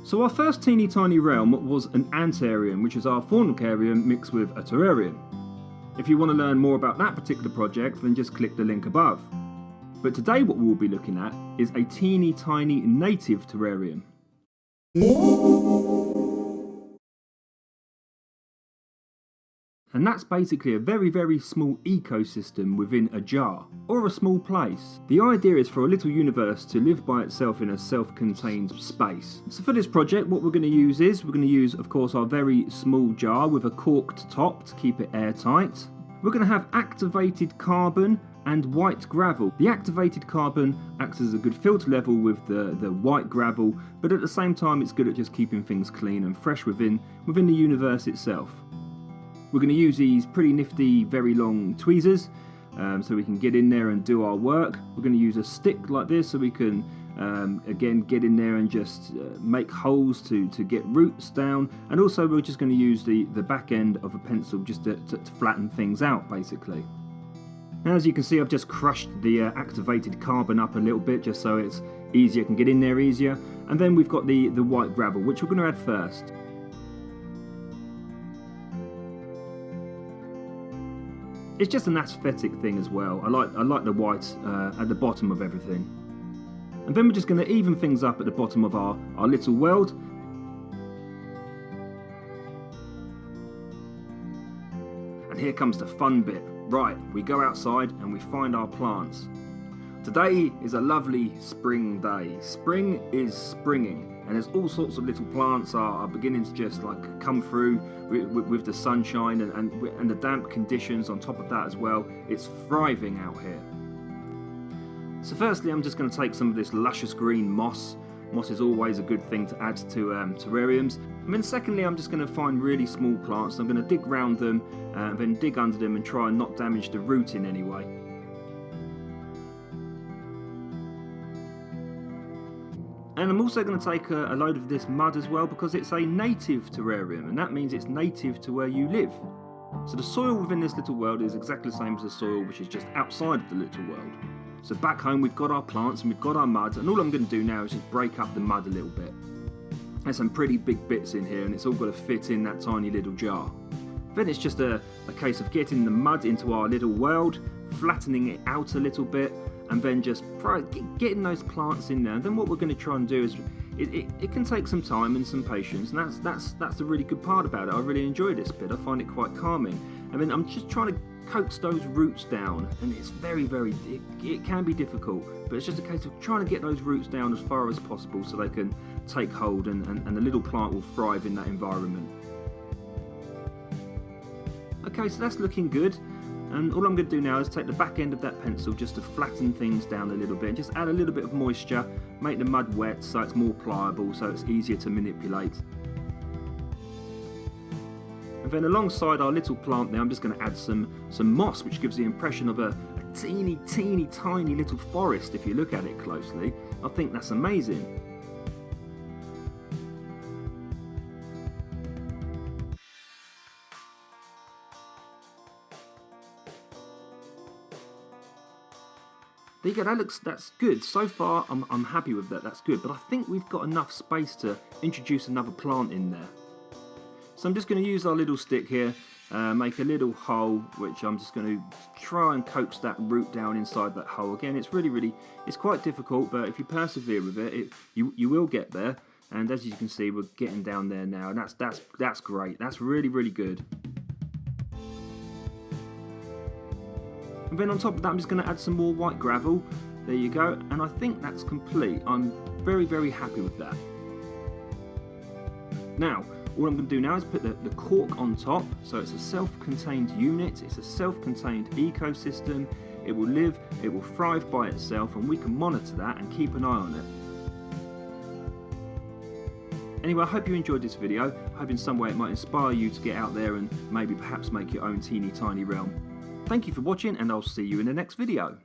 So our first teeny tiny realm was an antarium, which is our faunacarium mixed with a terrarium. If you want to learn more about that particular project, then just click the link above. But today what we'll be looking at is a teeny tiny native terrarium. And that's basically a very small ecosystem within a jar, or a small place. The idea is for a little universe to live by itself in a self-contained space. So for this project, what we're going to use is, we're going to use, of course, our very small jar with a corked top to keep it airtight. We're going to have activated carbon and white gravel. The activated carbon acts as a good filter level with the white gravel, but at the same time it's good at just keeping things clean and fresh within the universe itself. We're going to use these pretty nifty, very long tweezers so we can get in there and do our work. We're going to use a stick like this so we can, again, get in there and just make holes to get roots down. And also we're just going to use the back end of a pencil just to flatten things out, basically. Now, as you can see, I've just crushed the activated carbon up a little bit just so it's easier, can get in there easier. And then we've got the white gravel, which we're going to add first. It's just an aesthetic thing as well. I like the white at the bottom of everything. And then we're just going to even things up at the bottom of our little world. And here comes the fun bit. Right, we go outside and we find our plants. Today is a lovely spring day. Spring is springing. And there's all sorts of little plants are beginning to just like come through with the sunshine and the damp conditions on top of that as well. It's thriving out here. So firstly, I'm just going to take some of this luscious green moss. Moss is always a good thing to add to terrariums. And then secondly, I'm just going to find really small plants. I'm going to dig round them and then dig under them and try and not damage the root in any way. And I'm also going to take a load of this mud as well because it's a native terrarium, and that means it's native to where you live. So the soil within this little world is exactly the same as the soil which is just outside of the little world. So back home we've got our plants and we've got our mud, and all I'm going to do now is just break up the mud a little bit. There's some pretty big bits in here and it's all got to fit in that tiny little jar. Then it's just a case of getting the mud into our little world, flattening it out a little bit, and then just getting those plants in there. And then what we're going to try and do is, it can take some time and some patience, and that's the really good part about it. I really enjoy this bit. I find it quite calming. And then I'm just trying to coax those roots down, and it's it can be difficult, but it's just a case of trying to get those roots down as far as possible so they can take hold and the little plant will thrive in that environment. Okay, so that's looking good. And all I'm going to do now is take the back end of that pencil just to flatten things down a little bit and just add a little bit of moisture, make the mud wet so it's more pliable, so it's easier to manipulate. And then alongside our little plant there, I'm just going to add some moss, which gives the impression of a teeny tiny little forest if you look at it closely. I think that's amazing. There you go, that's good. So far, I'm happy with that, that's good. But I think we've got enough space to introduce another plant in there. So I'm just going to use our little stick here, make a little hole, which I'm just going to try and coax that root down inside that hole. Again, it's it's quite difficult, but if you persevere with it, you will get there. And as you can see, we're getting down there now, and that's great. That's really good. And then on top of that, I'm just going to add some more white gravel. There you go. And I think that's complete. I'm very happy with that. Now, all I'm going to do now is put the cork on top. So it's a self-contained unit. It's a self-contained ecosystem. It will live, it will thrive by itself, and we can monitor that and keep an eye on it. Anyway, I hope you enjoyed this video. I hope in some way it might inspire you to get out there and maybe perhaps make your own teeny tiny realm. Thank you for watching, and I'll see you in the next video.